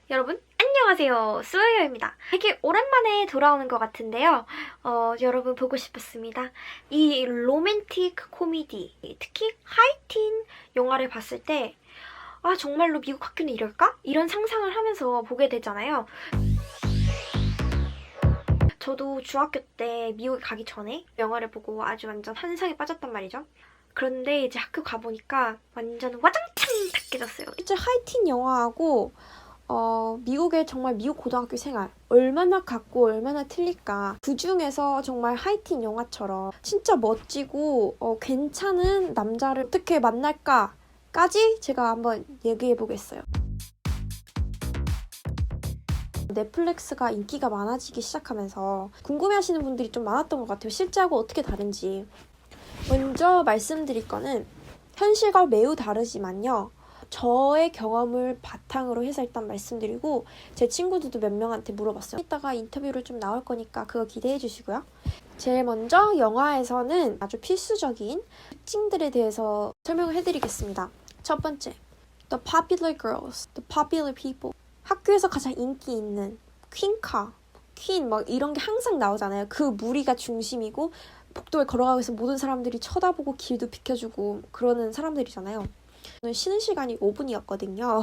여러분 안녕하세요, 수요일입니다. 되게 오랜만에 돌아오는 것 같은데요. 여러분 보고 싶었습니다. 이 로맨틱 코미디, 특히 하이틴 영화를 봤을 때 정말로 미국 학교는 이럴까? 이런 상상을 하면서 보게 되잖아요. 저도 중학교 때 미국에 가기 전에 영화를 보고 아주 완전 환상에 빠졌단 말이죠. 그런데 이제 학교 가보니까 완전 와장창 탁해졌어요. 실제 하이틴 영화하고 미국의 정말 미국 고등학교 생활 얼마나 같고 얼마나 틀릴까. 그 중에서 정말 하이틴 영화처럼 진짜 멋지고 괜찮은 남자를 어떻게 만날까까지 제가 한번 얘기해 보겠어요. 넷플릭스가 인기가 많아지기 시작하면서 궁금해하시는 분들이 좀 많았던 것 같아요. 실제하고 어떻게 다른지. 먼저 말씀드릴 거는 현실과 매우 다르지만요. 저의 경험을 바탕으로 해서 일단 말씀드리고 제 친구들도 몇 명한테 물어봤어요. 이따가 인터뷰를 좀 나올 거니까 그거 기대해 주시고요. 제일 먼저 영화에서는 아주 필수적인 특징들에 대해서 설명을 해드리겠습니다. 첫 번째, The popular girls, the popular people. 학교에서 가장 인기 있는 퀸카, 퀸 막 이런 게 항상 나오잖아요. 그 무리가 중심이고 복도에 걸어가면서 모든 사람들이 쳐다보고 길도 비켜주고 그러는 사람들이잖아요. 저는 쉬는 시간이 5분이었거든요.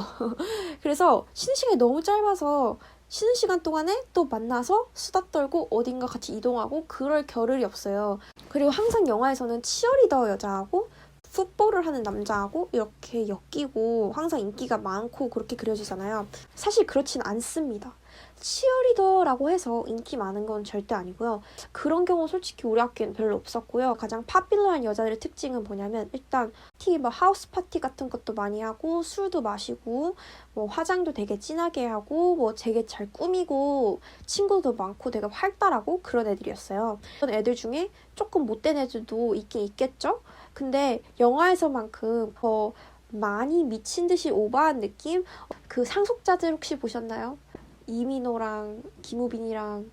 그래서 쉬는 시간이 너무 짧아서 쉬는 시간 동안에 또 만나서 수다 떨고 어딘가 같이 이동하고 그럴 겨를이 없어요. 그리고 항상 영화에서는 치어리더 여자하고 풋볼을 하는 남자하고 이렇게 엮이고 항상 인기가 많고 그렇게 그려지잖아요. 사실 그렇진 않습니다. 치어리더라고 해서 인기 많은 건 절대 아니고요. 그런 경우 솔직히 우리 학교에는 별로 없었고요. 가장 파퓰러한 여자들의 특징은 뭐냐면 일단 특히 뭐 하우스 파티 같은 것도 많이 하고 술도 마시고 뭐 화장도 되게 진하게 하고 뭐 되게 잘 꾸미고 친구도 많고 되게 활달하고 그런 애들이었어요. 그런 애들 중에 조금 못된 애들도 있긴 있겠죠? 근데 영화에서만큼 더 많이 미친 듯이 오버한 느낌? 그 상속자들 혹시 보셨나요? 이민호랑 김우빈이랑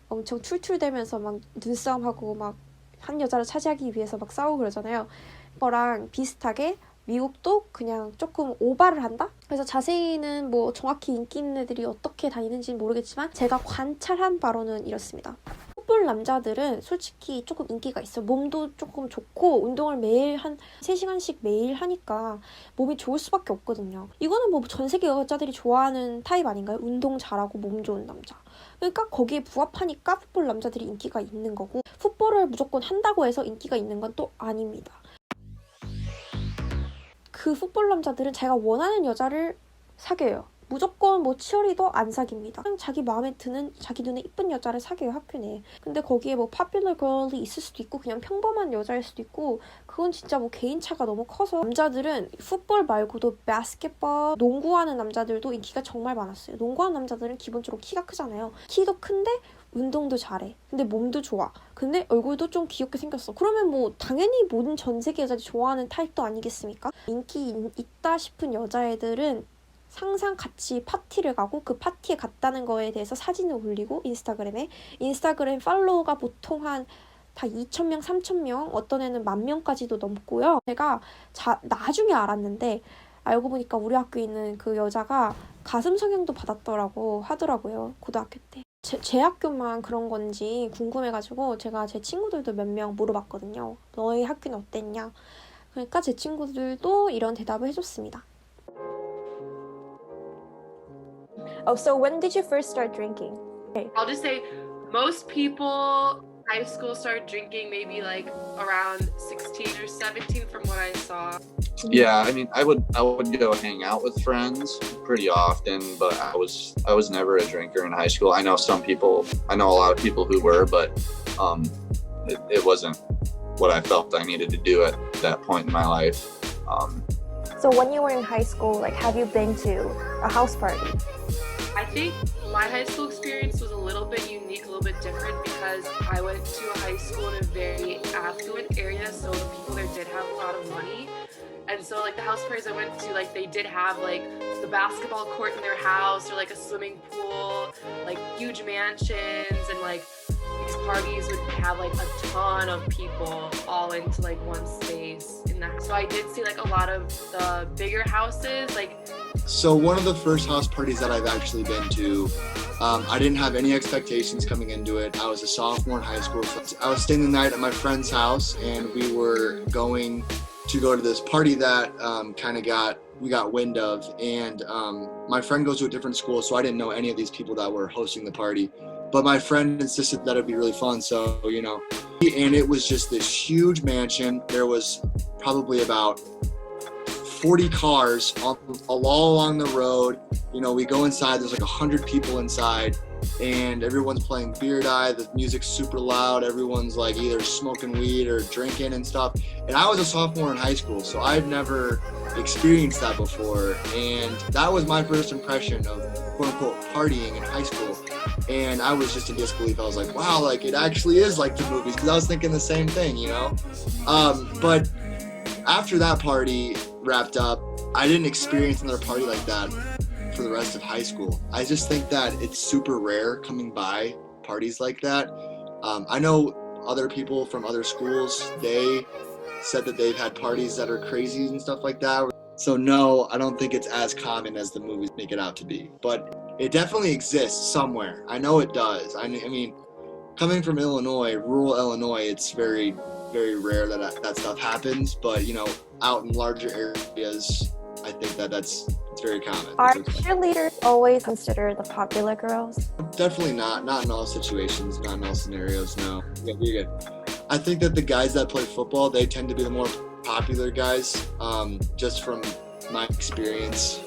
엄청 툴툴대면서 막 눈싸움하고 막 한 여자를 차지하기 위해서 막 싸우고 그러잖아요. 그거랑 비슷하게 미국도 그냥 조금 오바를 한다? 그래서 자세히는 뭐 정확히 인기 있는 애들이 어떻게 다니는지는 모르겠지만 제가 관찰한 바로는 이렇습니다. 풋볼 남자들은 솔직히 조금 인기가 있어요. 몸도 조금 좋고 운동을 매일 한 3시간씩 매일 하니까 몸이 좋을 수밖에 없거든요. 이거는 뭐 전 세계 여자들이 좋아하는 타입 아닌가요? 운동 잘하고 몸 좋은 남자. 그러니까 거기에 부합하니까 풋볼 남자들이 인기가 있는 거고 풋볼을 무조건 한다고 해서 인기가 있는 건 또 아닙니다. 그 풋볼 남자들은 자기가 원하는 여자를 사귀어요. 무조건 뭐 치어리더 안 사깁니다. 그냥 자기 마음에 드는 자기 눈에 이쁜 여자를 사귀어요, 학교 내에. 근데 거기에 뭐 파퓰러 걸이 있을 수도 있고 그냥 평범한 여자일 수도 있고 그건 진짜 뭐 개인차가 너무 커서 남자들은 풋볼 말고도 바스켓볼, 농구하는 남자들도 인기가 정말 많았어요. 농구하는 남자들은 기본적으로 키가 크잖아요. 키도 큰데 운동도 잘해. 근데 몸도 좋아. 근데 얼굴도 좀 귀엽게 생겼어. 그러면 뭐 당연히 모든 전 세계 여자들이 좋아하는 타입도 아니겠습니까? 인기 있다 싶은 여자애들은 항상 같이 파티를 가고 그 파티에 갔다는 거에 대해서 사진을 올리고 인스타그램 팔로워가 보통 한 다 2,000명, 3,000명, 어떤 애는 10,000명까지도 넘고요. 제가 나중에 알았는데 알고 보니까 우리 학교에 있는 그 여자가 가슴 성형도 받았더라고 하더라고요. 고등학교 때. 제 학교만 그런 건지 궁금해가지고 제가 제 친구들도 몇 명 물어봤거든요. 너희 학교는 어땠냐? 그러니까 제 친구들도 이런 대답을 해줬습니다. Oh, so when did you first start drinking? I'll just say most people high school start drinking maybe like around 16 or 17 from what I saw. Yeah, I mean, I would go hang out with friends pretty often, but I was never a drinker in high school. I know a lot of people who were, but it wasn't what I felt I needed to do at that point in my life. So when you were in high school, like, have you been to a house party? I think my high school experience was a little bit unique, a little bit different because I went to a high school in a very affluent area, so the people there did have a lot of money. And so like the house parties I went to, like they did have like the basketball court in their house or like a swimming pool, like huge mansions, and like these parties would have like a ton of people all into like one space in that. So I did see like a lot of the bigger houses, like So one of the first house parties that I've actually been to, I didn't have any expectations coming into it. I was a sophomore in high school. So I was staying the night at my friend's house, and we were going to go to this party that we got wind of. And my friend goes to a different school, so I didn't know any of these people that were hosting the party. But my friend insisted that it'd be really fun, so, and it was just this huge mansion. There was probably about 40 cars all along the road. We go inside, there's like 100 people inside, and everyone's playing Beard Eye. The music's super loud. Everyone's like either smoking weed or drinking and stuff. And I was a sophomore in high school, so I've never experienced that before. And that was my first impression of quote unquote partying in high school. And I was just in disbelief. I was like, wow, like it actually is like the movies, because I was thinking the same thing, But after that party wrapped up, I didn't experience another party like that for the rest of high school. I just think that it's super rare coming by parties like that. I know other people from other schools, they said that they've had parties that are crazy and stuff like that. So no, I don't think it's as common as the movies make it out to be, but it definitely exists somewhere. I know it does. I mean, coming from Illinois, rural Illinois, it's very, very rare that stuff happens, but out in larger areas, I think it's very common. Are cheerleaders always considered the popular girls? Definitely not in all situations, not in all scenarios, no. Yeah, you're good. I think that the guys that play football, they tend to be the more popular guys, just from my experience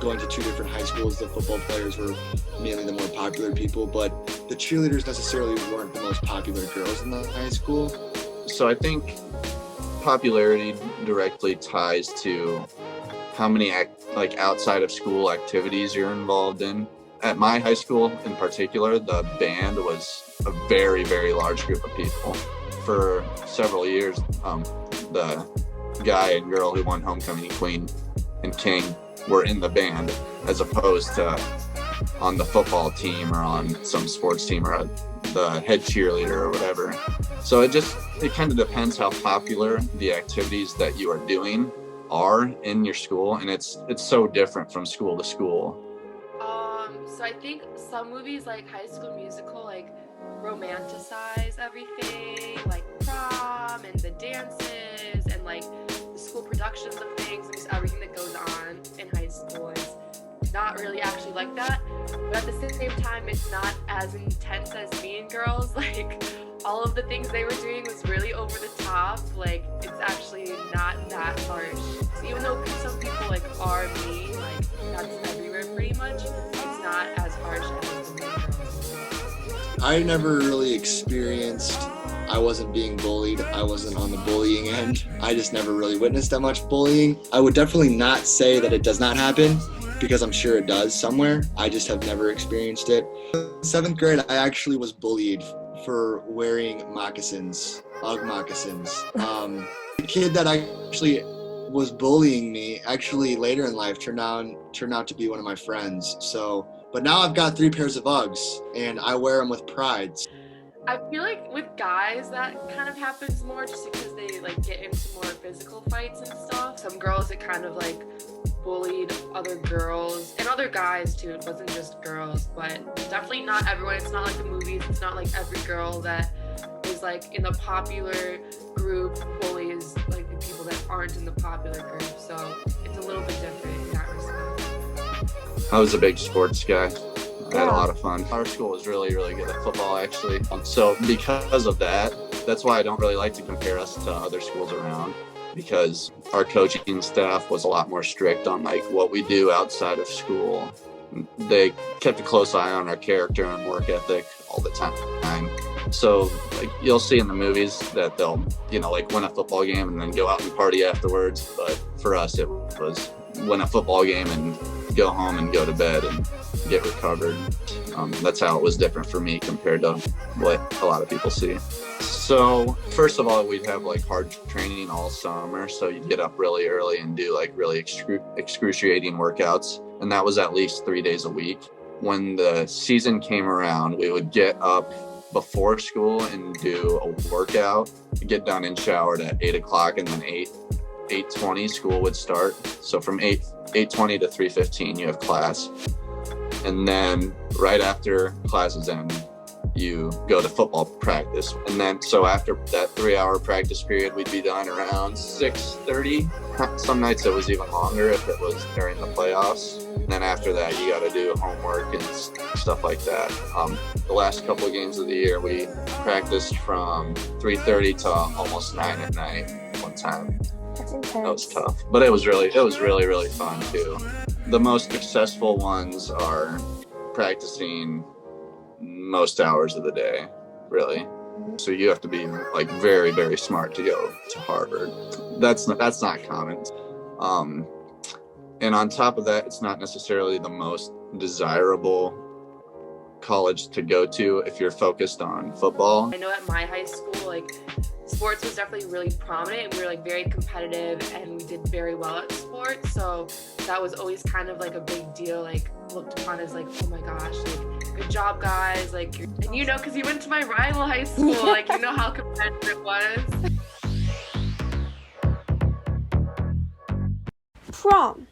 going to two different high schools. The football players were mainly the more popular people, but the cheerleaders necessarily weren't the most popular girls in the high school. So I think popularity directly ties to how many outside of school activities you're involved in. At my high school in particular, the band was a very, very large group of people. For several years, the guy and girl who won homecoming queen and king were in the band, as opposed to on the football team or on some sports team or the head cheerleader or whatever. So it kind of depends how popular the activities that you are doing are in your school, and it's so different from school to school. So I think some movies like High School Musical romanticize everything, like prom and the dances and the school productions of things, and just everything that goes on in high school is not really actually like that. But at the same time, it's not as intense as Mean Girls. All of the things they were doing was really over the top. It's actually not that harsh. So even though some people are mean, that's everywhere pretty much, it's not as harsh as the Mean Girls. I never really experienced, I wasn't being bullied. I wasn't on the bullying end. I just never really witnessed that much bullying. I would definitely not say that it does not happen, because I'm sure it does somewhere. I just have never experienced it. In 7th grade, I actually was bullied for wearing moccasins, Ugg moccasins. The kid that actually was bullying me, actually later in life turned out to be one of my friends. But now I've got 3 pairs of Uggs, and I wear them with pride. I feel like with guys that kind of happens more just because they get into more physical fights and stuff. Some girls it kind of bullied other girls and other guys too. It wasn't just girls, but definitely not everyone. It's not like the movies. It's not like every girl that is in the popular group bullies the people that aren't in the popular group. So it's a little bit different in that respect. I was a big sports guy. I had a lot of fun. Our school was really, really good at football, actually. So because of that, that's why I don't really like to compare us to other schools around, because our coaching staff was a lot more strict on what we do outside of school. They kept a close eye on our character and work ethic all the time. So you'll see in the movies that they'll, win a football game and then go out and party afterwards. But for us, it was win a football game and go home and go to bed and get recovered. That's how it was different for me compared to what a lot of people see. So first of all, we'd have hard training all summer. So you'd get up really early and do really excruciating workouts. And that was at least 3 days a week. When the season came around, we would get up before school and do a workout, get done and showered at 8 o'clock, and then 8:20 school would start. So from 8:20 to 3:15 you have class. And then right after classes end, you go to football practice. And then so after that 3-hour practice period, we'd be done around 6:30. Some nights it was even longer if it was during the playoffs. And then after that, you got to do homework and stuff like that. The last couple of games of the year, we practiced from 3:30 to almost 9 at night one time. That's intense. That was tough, but it was really fun too. The most successful ones are practicing most hours of the day, really. So you have to be like very, very smart to go to Harvard. That's not common. And on top of that, it's not necessarily the most desirable college to go to if you're focused on football. I know at my high school, like, sports was definitely really prominent, and we were like very competitive, and we did very well at sports. So that was always kind of like a big deal, like looked upon as like, oh my gosh, like, good job guys, like, and you know, because you went to my rival high school, like, you know how competitive it was. Prom.